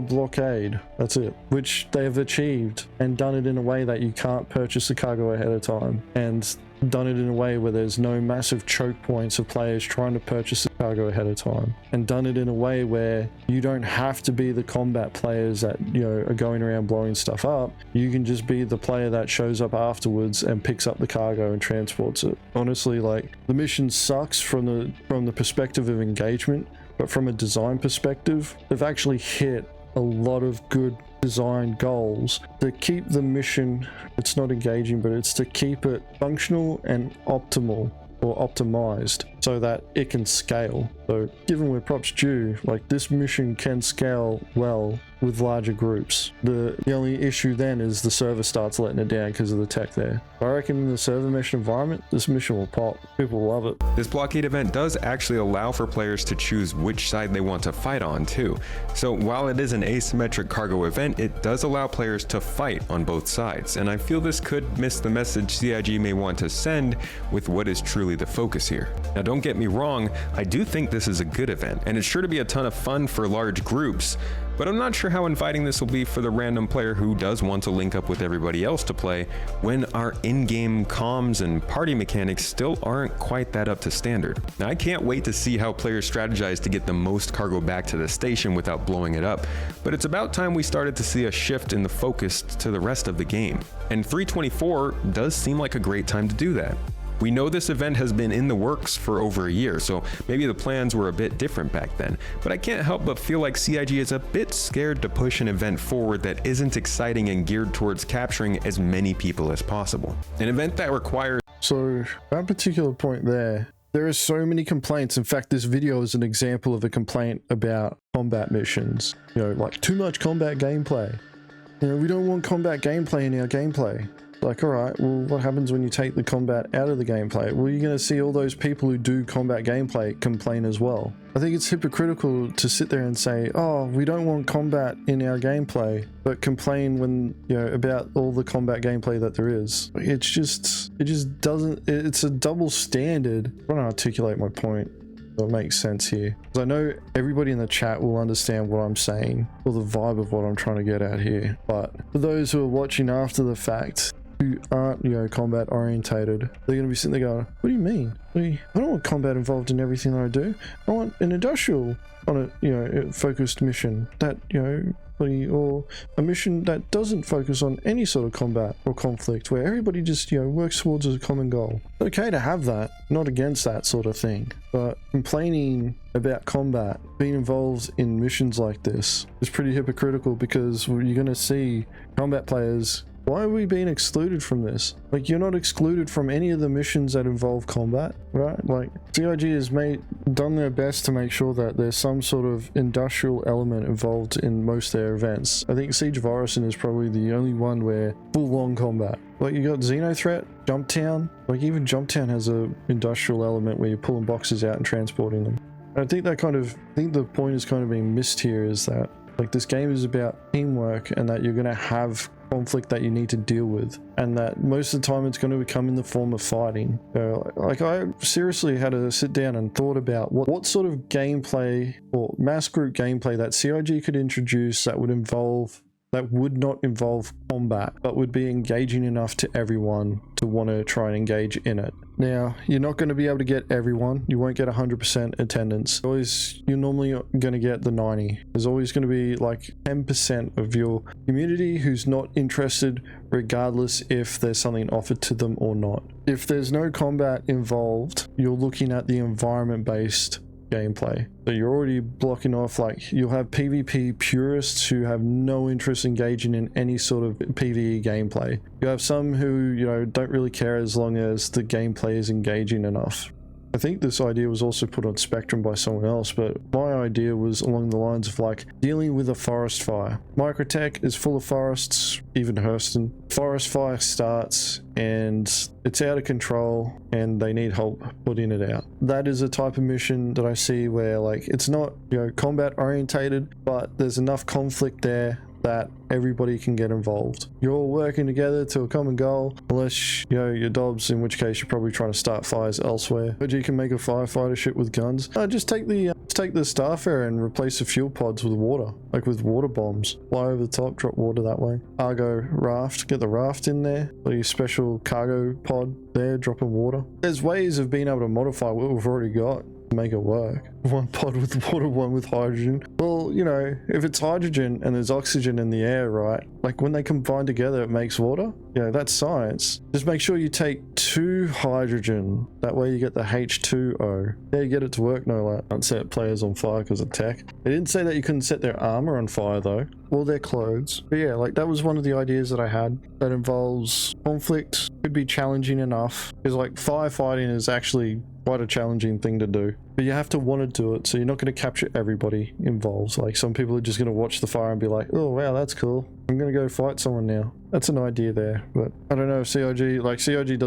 blockade. That's it, which they have achieved and done it in a way that you can't purchase the cargo ahead of time, and done it in a way where there's no massive choke points of players trying to purchase the cargo ahead of time, and done it in a way where you don't have to be the combat players that, you know, are going around blowing stuff up. You can just be the player that shows up afterwards and picks up the cargo and transports it. Honestly, like, the mission sucks from the perspective of engagement, but from a design perspective, they've actually hit a lot of good design goals to keep the mission, it's not engaging, but it's to keep it functional and optimal, or optimized, so that it can scale. So given where props due, like, this mission can scale well with larger groups. The only issue then is the server starts letting it down because of the tech there. I reckon in the server mesh environment, this mission will pop. People love it. This blockade event does actually allow for players to choose which side they want to fight on too. So while it is an asymmetric cargo event, it does allow players to fight on both sides. And I feel this could miss the message CIG may want to send with what is truly the focus here. Now don't get me wrong, I do think this is a good event, and it's sure to be a ton of fun for large groups, but I'm not sure how inviting this will be for the random player who does want to link up with everybody else to play when our in-game comms and party mechanics still aren't quite that up to standard. Now I can't wait to see how players strategize to get the most cargo back to the station without blowing it up, but it's about time we started to see a shift in the focus to the rest of the game, and 324 does seem like a great time to do that. We know this event has been in the works for over a year, so maybe the plans were a bit different back then, but I can't help but feel like CIG is a bit scared to push an event forward that isn't exciting and geared towards capturing as many people as possible. An event that requires... So that particular point there are so many complaints. In fact, this video is an example of a complaint about combat missions. You know, like, too much combat gameplay. You know, we don't want combat gameplay in our gameplay. Like, alright, well, what happens when you take the combat out of the gameplay? Well, you're going to see all those people who do combat gameplay complain as well. I think it's hypocritical to sit there and say, oh, we don't want combat in our gameplay, but complain when, you know, about all the combat gameplay that there is. It just doesn't, it's a double standard. I want to articulate my point. It makes sense here, because I know everybody in the chat will understand what I'm saying, or the vibe of what I'm trying to get at here. But for those who are watching after the fact, who aren't, you know, combat orientated, they're going to be sitting there going, what do you mean? I don't want combat involved in everything that I do. I want an industrial on a, you know, focused mission that, you know, or a mission that doesn't focus on any sort of combat or conflict, where everybody just, you know, works towards a common goal. It's okay to have that, not against that sort of thing, but complaining about combat being involved in missions like this is pretty hypocritical, because you're going to see combat players. Why are we being excluded from this? Like, you're not excluded from any of the missions that involve combat, right? Like, CIG has done their best to make sure that there's some sort of industrial element involved in most of their events. I think Siege of Orison is probably the only one where full-on combat. Like, you got Xenothreat, Jumptown. Like, even Jumptown has a industrial element where you're pulling boxes out and transporting them. I think the point is kind of being missed here, is that, like, this game is about teamwork, and that you're going to have conflict that you need to deal with, and that most of the time it's going to come in the form of fighting. Like, I seriously had to sit down and thought about what sort of gameplay or mass group gameplay that CIG could introduce that would not involve combat, but would be engaging enough to everyone to want to try and engage in it. Now, you're not going to be able to get everyone. You won't get 100% attendance. You're normally going to get the 90. There's always going to be like 10% of your community who's not interested, regardless if there's something offered to them or not. If there's no combat involved, you're looking at the environment-based gameplay. So you're already blocking off, like, you'll have PvP purists who have no interest engaging in any sort of PvE gameplay. You have some who, you know, don't really care as long as the gameplay is engaging enough. I think this idea was also put on Spectrum by someone else, but my idea was along the lines of like dealing with a forest fire. Microtech is full of forests, even Hurston. Forest fire starts and it's out of control and they need help putting it out. That is a type of mission that I see where like it's not, you know, combat orientated, but there's enough conflict there that everybody can get involved. You're all working together to a common goal, unless, you know, you're Dobbs, in which case you're probably trying to start fires elsewhere. But you can make a firefighter ship with guns. Just take the Starfarer and replace the fuel pods with water, like with water bombs. Fly over the top, drop water that way. Argo raft, get the raft in there. Or your special cargo pod there, dropping water. There's ways of being able to modify what we've already got to make it work. One pod with water, one with hydrogen. Well, you know, if it's hydrogen and there's oxygen in the air, right? Like when they combine together, it makes water. You know, that's science. Just make sure you take 2 hydrogen. That way you get the H2O. Yeah, you get it to work, no less. Can't set players on fire because of tech. They didn't say that you couldn't set their armor on fire though. Or their clothes. But yeah, like that was one of the ideas that I had that involves conflict. Could be challenging enough. Because like firefighting is actually quite a challenging thing to do. But you have to want to do it, so you're not going to capture everybody involved. Like some people are just going to watch the fire and be like, oh wow, that's cool. I'm going to go fight someone now. That's an idea there, but I don't know if CIG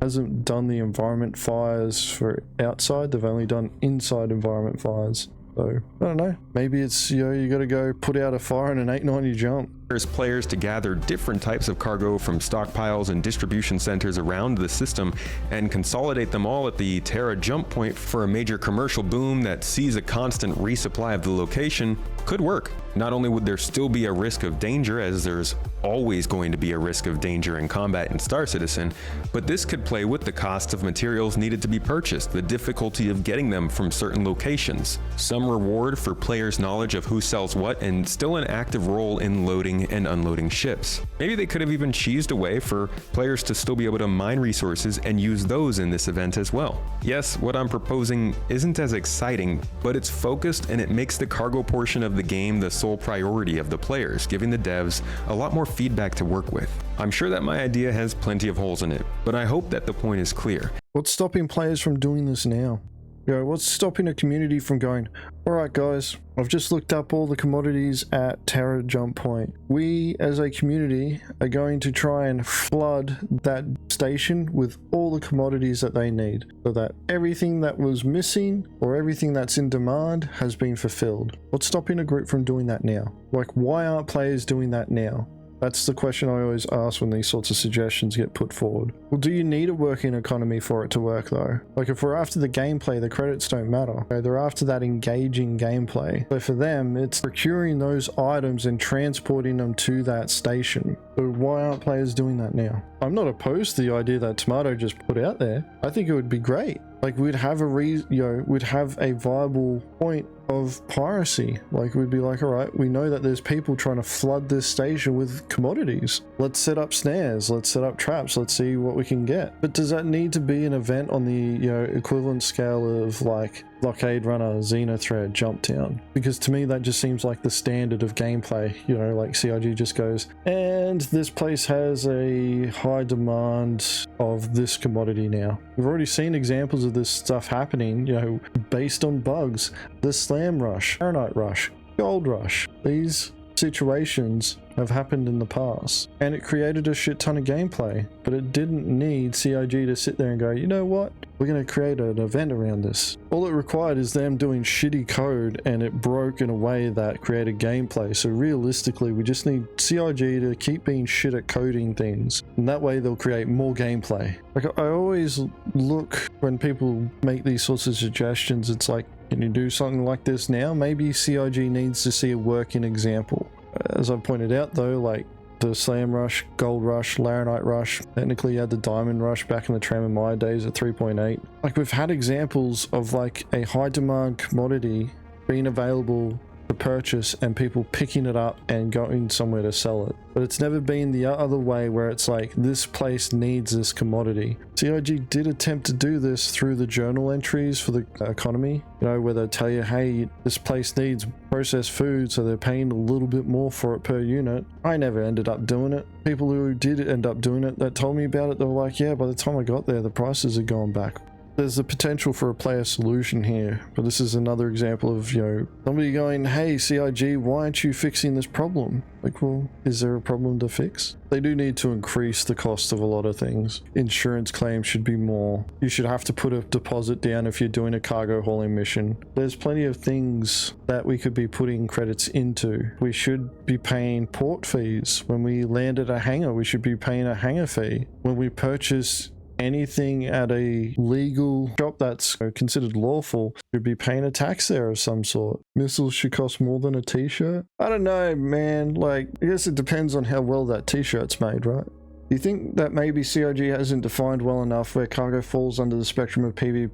hasn't done the environment fires for outside. They've only done inside environment fires. So I don't know. Maybe it's, you know, you got to go put out a fire in an 890 jump. There's players to gather different types of cargo from stockpiles and distribution centers around the system and consolidate them all at the Terra jump point for a major commercial boom that sees a constant resupply of the location. Could work. Not only would there still be a risk of danger, as there's always going to be a risk of danger in combat in Star Citizen, but this could play with the cost of materials needed to be purchased, the difficulty of getting them from certain locations, some reward for players' knowledge of who sells what, and still an active role in loading and unloading ships. Maybe they could have even cheesed a way for players to still be able to mine resources and use those in this event as well. Yes, what I'm proposing isn't as exciting, but it's focused and it makes the cargo portion of the game the sole priority of the players, giving the devs a lot more feedback to work with. I'm sure that my idea has plenty of holes in it, but I hope that the point is clear. What's stopping players from doing this now? You know, what's stopping a community from going, alright guys, I've just looked up all the commodities at Terra Jump Point. We as a community are going to try and flood that station with all the commodities that they need, so that everything that was missing or everything that's in demand has been fulfilled. What's stopping a group from doing that now? Like, why aren't players doing that now? That's the question I always ask when these sorts of suggestions get put forward. Well, do you need a working economy for it to work though? Like if we're after the gameplay, the credits don't matter. Okay? They're after that engaging gameplay. So for them, it's procuring those items and transporting them to that station. So why aren't players doing that now? I'm not opposed to the idea that Tomato just put out there. I think it would be great. Like we'd have we'd have a viable point of piracy. Like we'd be like, all right, we know that there's people trying to flood this station with commodities. Let's set up snares, let's set up traps, let's see what we can get. But does that need to be an event on the, you know, equivalent scale of like Blockade Runner, Xenothread, Jump Town? Because to me that just seems like the standard of gameplay. You know, like CIG just goes, and this place has a high demand of this commodity now. We've already seen examples of this stuff happening, you know, based on bugs. The Slam Rush, Paranite Rush, Gold Rush. These situations have happened in the past, and it created a shit ton of gameplay, but it didn't need CIG to sit there and go, you know what, we're going to create an event around this. All it required is them doing shitty code, and it broke in a way that created gameplay. So realistically, we just need CIG to keep being shit at coding things, and that way they'll create more gameplay. Like I always look when people make these sorts of suggestions, it's like, can you do something like this now? Maybe CIG needs to see a working example. As I've pointed out though, like the Slam Rush, Gold Rush, Laranite Rush, technically you had the Diamond Rush back in the Tram and Maya days at 3.8. Like we've had examples of like a high demand commodity being available to purchase and people picking it up and going somewhere to sell it. But it's never been the other way where it's like, this place needs this commodity. CIG did attempt to do this through the journal entries for the economy, you know, where they tell you, hey, this place needs processed food, so they're paying a little bit more for it per unit. I never ended up doing it. People who did end up doing it that told me about it, they were like, yeah, by the time I got there, the prices had gone back. there's the potential for a player solution here, but this is another example of, you know, somebody going, hey CIG, why aren't you fixing this problem? Like, well, is there a problem to fix? They do need to increase the cost of a lot of things. Insurance claims should be more. You should have to put a deposit down if you're doing a cargo hauling mission. There's plenty of things that we could be putting credits into. We should be paying port fees. When we land at a hangar, we should be paying a hangar fee. When we purchase anything at a legal shop that's considered lawful, should be paying a tax there of some sort. Missiles should cost more than a t-shirt. I don't know, man. Like, I guess it depends on how well that t-shirt's made, right? Do you think that maybe CIG hasn't defined well enough where cargo falls under the spectrum of PvP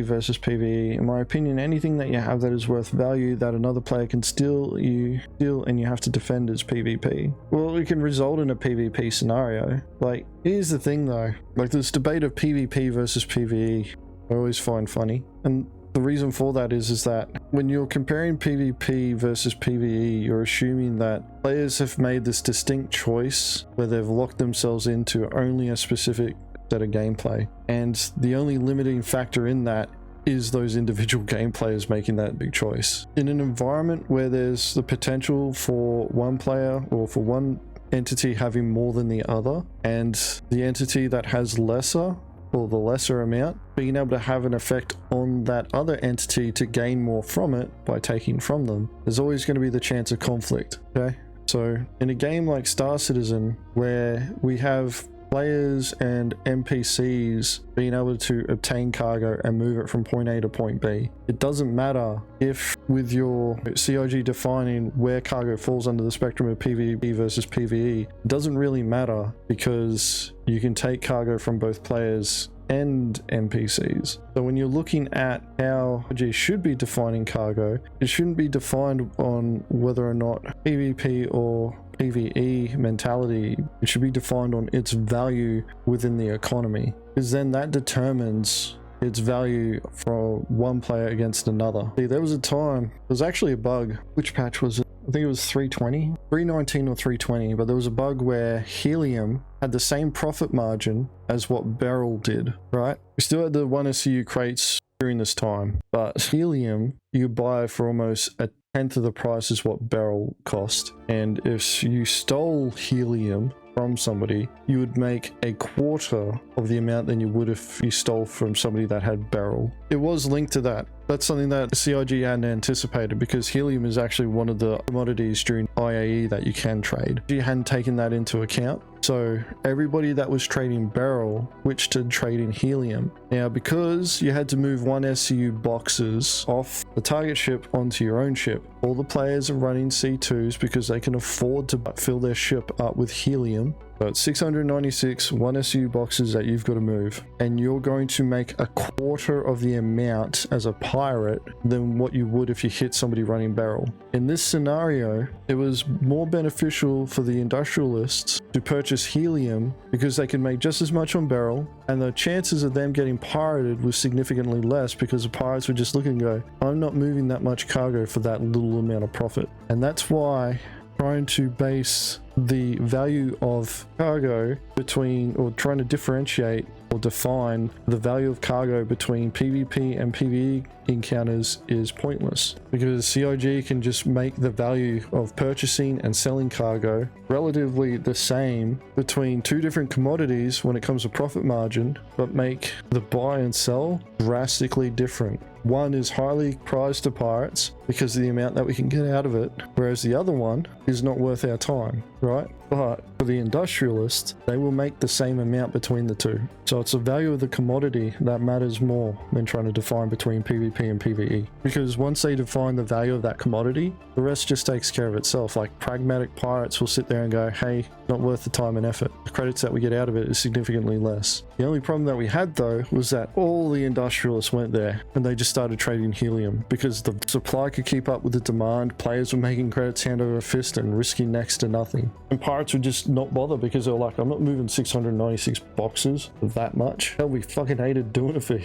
versus PvE? In my opinion, anything that you have that is worth value that another player can steal and you have to defend is PvP. Well, it can result in a PvP scenario. Like, here's the thing though, like this debate of PvP versus PvE, I always find funny. And the reason for that is that when you're comparing PvP versus PvE, you're assuming that players have made this distinct choice where they've locked themselves into only a specific set of gameplay, and the only limiting factor in that is those individual game players making that big choice. In an environment where there's the potential for one player or for one entity having more than the other, and the entity that has lesser or the lesser amount being able to have an effect on that other entity to gain more from it by taking from them, there's always going to be the chance of conflict. Okay, so in a game like Star Citizen, where we have players and NPCs being able to obtain cargo and move it from point A to point B, it doesn't matter if with your CIG defining where cargo falls under the spectrum of PvP versus PvE, it doesn't really matter because you can take cargo from both players and NPCs. So when you're looking at how CIG should be defining cargo, it shouldn't be defined on whether or not PvP or PvE mentality. It should be defined on its value within the economy, because then that determines its value for one player against another. See, there was a time, there was actually a bug. Which patch was it? I think it was 320, 319 or 320, but there was a bug where helium had the same profit margin as what Beryl did, right? We still had the 1 SCU crates during this time, but helium you buy for almost a tenth of the price is what Beryl cost. And if you stole helium from somebody, you would make a quarter of the amount than you would if you stole from somebody that had Beryl. It was linked to that. That's something that CIG hadn't anticipated, because helium is actually one of the commodities during IAE that you can trade. You hadn't taken that into account. So everybody that was trading Beryl switched to trading helium. Now, because you had to move 1 SCU boxes off the target ship onto your own ship, all the players are running C2s because they can afford to fill their ship up with helium. So it's 696 1 SCU boxes that you've got to move, and you're going to make a quarter of the amount as a pirate than what you would if you hit somebody running Beryl. In this scenario, it was more beneficial for the industrialists to purchase helium because they can make just as much on Beryl, and the chances of them getting pirated was significantly less because the pirates would just look and go, I'm not moving that much cargo for that little amount of profit. And that's why trying to base the value of cargo between, or trying to differentiate or define the value of cargo between PvP and PvE encounters is pointless, because CIG can just make the value of purchasing and selling cargo relatively the same between two different commodities when it comes to profit margin, but make the buy and sell drastically different. One is highly prized to pirates because of the amount that we can get out of it, whereas the other one is not worth our time, right? But for the industrialists, they will make the same amount between the two. So it's the value of the commodity that matters more than trying to define between PvP and PvE. Because once they define the value of that commodity, the rest just takes care of itself. Like, pragmatic pirates will sit there and go, hey, not worth the time and effort. The credits that we get out of it is significantly less. The only problem that we had though was that all the industrialists went there and they just started trading helium because the supply could keep up with the demand. Players were making credits hand over fist and risking next to nothing. And pirates would just not bother because they were like, I'm not moving 696 boxes of that much. Hell, we fucking hated doing it for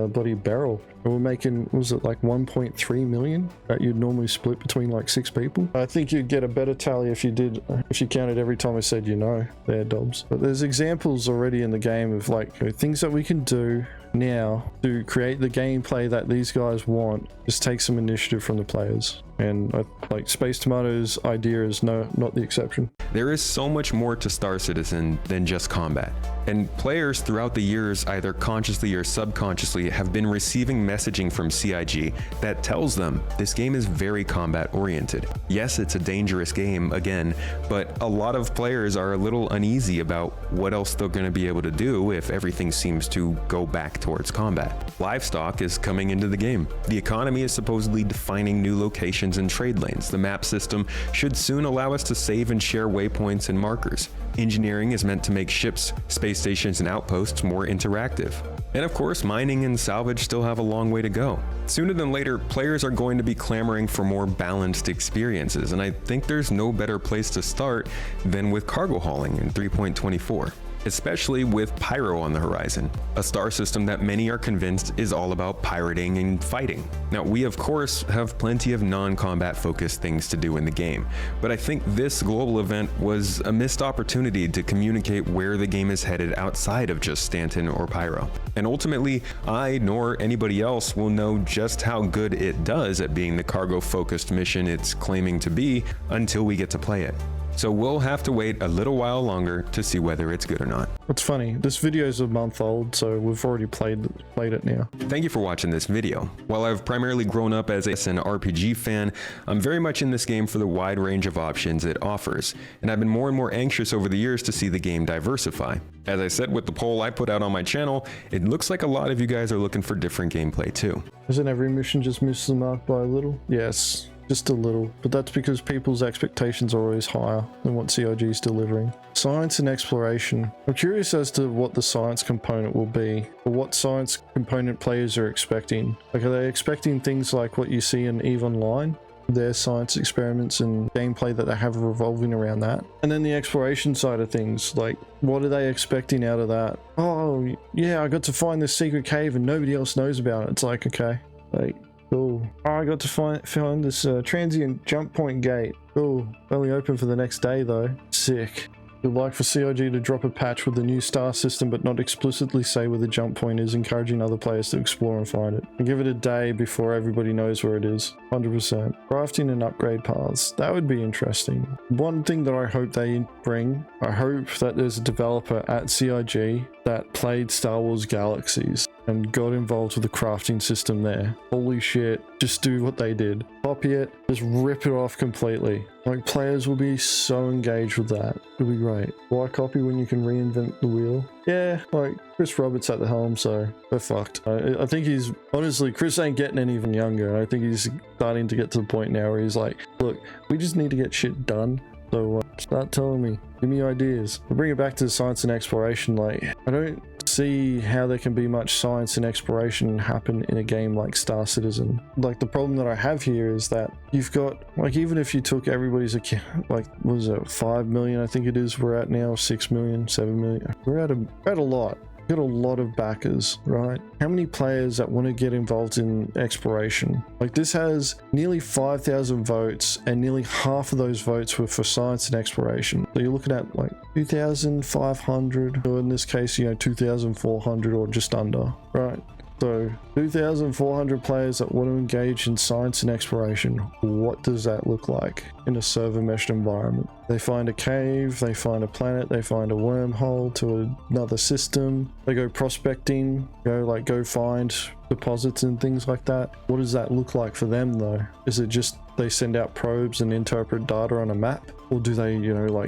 bloody Beryl. And we're making, was it like 1.3 million that you'd normally split between like 6 people? I think you'd get a better tally if you did, if you counted every time I said, you know, there, Dobbs. But there's examples already in the game of like, you know, things that we can do now to create the gameplay that these guys want just take some initiative from the players. And like Space Tomato's idea is not the exception. There is so much more to Star Citizen than just combat, and players throughout the years, either consciously or subconsciously, have been receiving messaging from CIG that tells them this game is very combat oriented. Yes, it's a dangerous game again, but a lot of players are a little uneasy about what else they're going to be able to do if everything seems to go back towards combat. Livestock is coming into the game. The economy is supposedly defining new locations and trade lanes. The map system should soon allow us to save and share waypoints and markers. Engineering is meant to make ships, space stations, and outposts more interactive. And of course, mining and salvage still have a long way to go. Sooner than later, players are going to be clamoring for more balanced experiences, and I think there's no better place to start than with cargo hauling in 3.24. Especially with Pyro on the horizon, a star system that many are convinced is all about pirating and fighting. Now, we of course have plenty of non-combat focused things to do in the game, but I think this global event was a missed opportunity to communicate where the game is headed outside of just Stanton or Pyro. And ultimately, I nor anybody else will know just how good it does at being the cargo-focused mission it's claiming to be until we get to play it. So we'll have to wait a little while longer to see whether it's good or not. It's funny, this video is a month old, so we've already played it now. Thank you for watching this video. While I've primarily grown up as an RPG fan, I'm very much in this game for the wide range of options it offers, and I've been more and more anxious over the years to see the game diversify. As I said with the poll I put out on my channel, it looks like a lot of you guys are looking for different gameplay too. Doesn't every mission just miss the mark by a little? Yes. Just a little, but that's because people's expectations are always higher than what CIG is delivering. Science and exploration. I'm curious as to what the science component will be, or what science component players are expecting. Like, are they expecting things like what you see in EVE Online? Their science experiments and gameplay that they have revolving around that. And then the exploration side of things, like what are they expecting out of that? Oh yeah, I got to find this secret cave and nobody else knows about it. It's like, okay, like, cool. Oh, I got to find this transient jump point gate. Cool. Only open for the next day though. Sick. We'd like for CIG to drop a patch with the new star system but not explicitly say where the jump point is, encouraging other players to explore and find it. And give it a day before everybody knows where it is. 100%. Crafting and upgrade paths. That would be interesting. One thing that I hope they bring, I hope that there's a developer at CIG that played Star Wars Galaxies and got involved with the crafting system there. Holy shit, just do what they did. Copy it, just rip it off completely. Like, players will be so engaged with that. It'll be great. Why copy when you can reinvent the wheel? Yeah, like, Chris Roberts at the helm, so we're fucked. I think he's, honestly, Chris ain't getting any even younger. I think he's starting to get to the point now where he's like, look, we just need to get shit done. So start telling me, give me ideas. I'll bring it back to the science and exploration. Like, I don't see how there can be much science and exploration happen in a game like Star Citizen. Like, the problem that I have here is that you've got, like, even if you took everybody's account, like, what was it, 5 million, I think it is, we're at now, 6 million, 7 million. We're at a lot. Got a lot of backers, right? How many players that want to get involved in exploration? Like, this has nearly 5,000 votes and nearly half of those votes were for science and exploration. So you're looking at like 2,500, or in this case, 2,400 or just under, right? So 2,400 players that want to engage in science and exploration. What does that look like in a server meshed environment? They find a cave, they find a planet, they find a wormhole to another system. They go prospecting, go find deposits and things like that. What does that look like for them though? Is it just they send out probes and interpret data on a map? Or do they,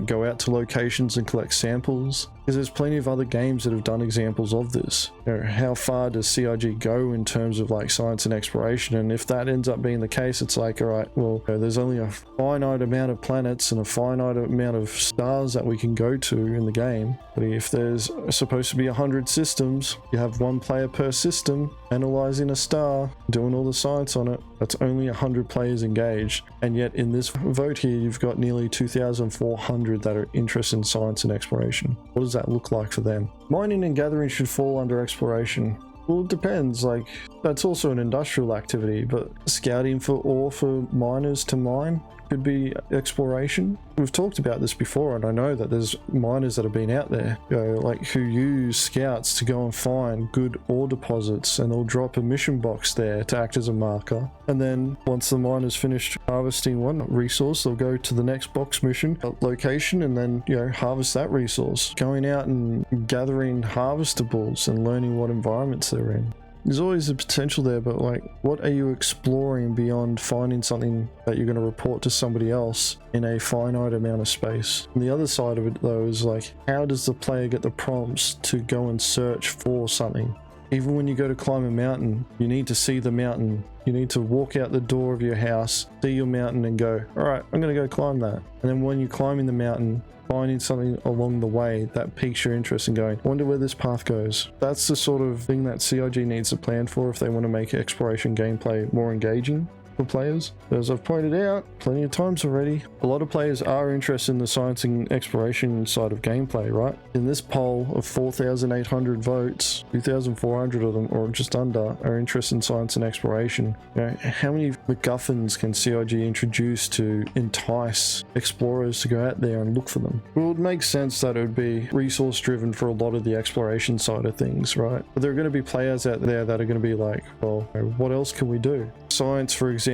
go out to locations and collect samples? Because there's plenty of other games that have done examples of this. How far does CIG go in terms of like science and exploration? And if that ends up being the case, it's like, all right, well, there's only a finite amount of planets and a finite amount of stars that we can go to in the game. But if there's supposed to be 100 systems, you have one player per system analyzing a star, doing all the science on it. That's only 100 players engaged. And yet in this vote here, you've got nearly 2,400 that are interested in science and exploration. What does that look like for them? Mining and gathering should fall under exploration. Well, it depends. Like, that's also an industrial activity, but scouting for ore for miners to mine could be exploration. We've talked about this before, and I know that there's miners that have been out there, like who use scouts to go and find good ore deposits, and they'll drop a mission box there to act as a marker. And then once the miner's finished harvesting one resource, they'll go to the next box mission location and then, harvest that resource. Going out and gathering harvestables and learning what environments they're in. There's always a potential there, but like, what are you exploring beyond finding something that you're going to report to somebody else in a finite amount of space? And the other side of it though is like, how does the player get the prompts to go and search for something? Even when you go to climb a mountain, you need to see the mountain. You need to walk out the door of your house, see your mountain and go, all right, I'm going to go climb that. And then when you're climbing the mountain, finding something along the way that piques your interest and going, I wonder where this path goes. That's the sort of thing that CIG needs to plan for if they want to make exploration gameplay more engaging for players. As I've pointed out plenty of times already, a lot of players are interested in the science and exploration side of gameplay, right? In this poll of 4,800 votes, 2,400 of them, or just under, are interested in science and exploration. How many MacGuffins can CIG introduce to entice explorers to go out there and look for them? Well, it makes sense that it would be resource driven for a lot of the exploration side of things, right? But there are going to be players out there that are going to be like, well, what else can we do? Science, for example,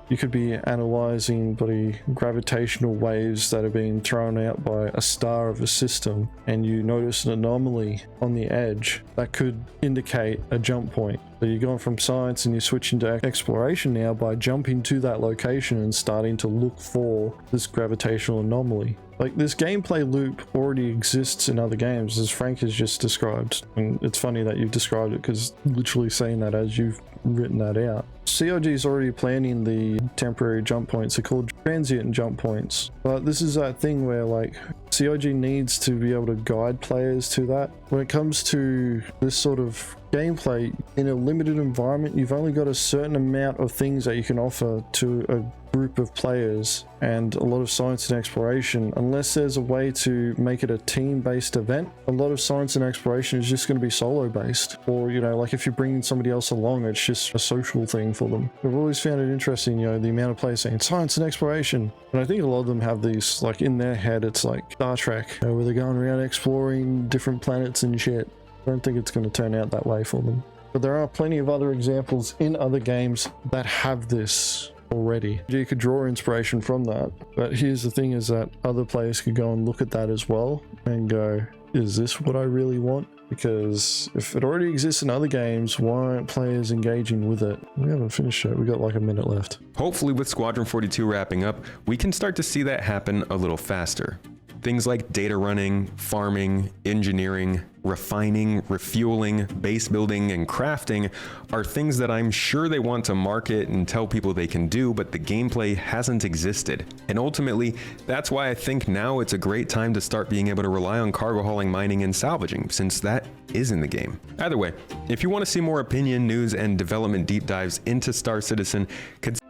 you could be analyzing the gravitational waves that are being thrown out by a star of a system, and you notice an anomaly on the edge that could indicate a jump point. So you're going from science and you're switching to exploration now by jumping to that location and starting to look for this gravitational anomaly. Like, this gameplay loop already exists in other games, as Frank has just described. And it's funny that you've described it, because literally saying that as you've written that out. CIG is already planning the temporary jump points. They're called transient jump points. But this is that thing where, like, CIG needs to be able to guide players to that. When it comes to this sort of gameplay, in a limited environment, you've only got a certain amount of things that you can offer to a group of players, and a lot of science and exploration, unless there's a way to make it a team-based event, a lot of science and exploration is just going to be solo-based. Or, like if you're bringing somebody else along, it's just a social thing for them. I've always found it interesting, the amount of players saying science and exploration. And I think a lot of them have these, like, in their head, it's like Star Trek, where they're going around exploring different planets and shit. I don't think it's going to turn out that way for them. But there are plenty of other examples in other games that have this already. You could draw inspiration from that, but here's the thing, is that other players could go and look at that as well and go, is this what I really want? Because if it already exists in other games, why aren't players engaging with it? We haven't finished it. We got like a minute left. Hopefully with Squadron 42 wrapping up, we can start to see that happen a little faster. Things like data running, farming, engineering, refining, refueling, base building, and crafting are things that I'm sure they want to market and tell people they can do, but the gameplay hasn't existed. And ultimately, that's why I think now it's a great time to start being able to rely on cargo hauling, mining, and salvaging, since that is in the game. Either way, if you want to see more opinion, news, and development deep dives into Star Citizen,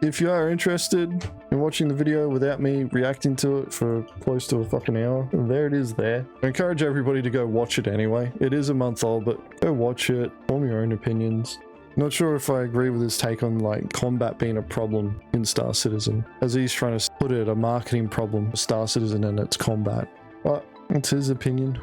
if you are interested in watching the video without me reacting to it for close to a fucking hour, there it is there. I encourage everybody to go watch it anyway. It is a month old, but go watch it, form your own opinions. Not sure if I agree with his take on like combat being a problem in Star Citizen, as he's trying to put it, a marketing problem for Star Citizen and its combat. But that's his opinion.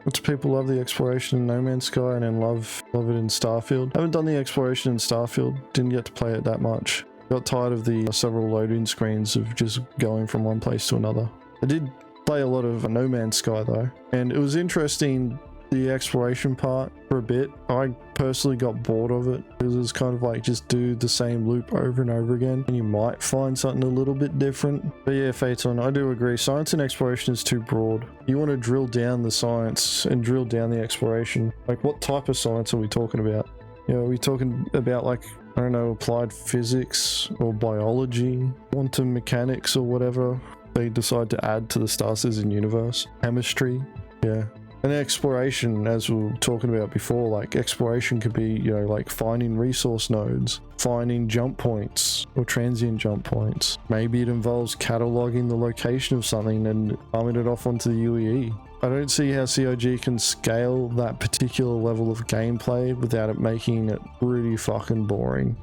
Lots of people love the exploration in No Man's Sky and then love it in Starfield. I haven't done the exploration in Starfield, didn't get to play it that much. Got tired of the several loading screens of just going from one place to another. I did play a lot of No Man's Sky though, and it was interesting, the exploration part for a bit. I personally got bored of it because it was kind of like just do the same loop over and over again, and you might find something a little bit different. But yeah, Phaeton, I do agree, science and exploration is too broad. You want to drill down the science and drill down the exploration. Like, what type of science are we talking about? Are we talking about, like, I don't know, applied physics or biology, quantum mechanics or whatever they decide to add to the Star Citizen universe? Chemistry? Yeah. And exploration, as we were talking about before, like exploration could be, like finding resource nodes, finding jump points or transient jump points. Maybe it involves cataloging the location of something and arming it off onto the UEE. I don't see how COG can scale that particular level of gameplay without it making it pretty fucking boring.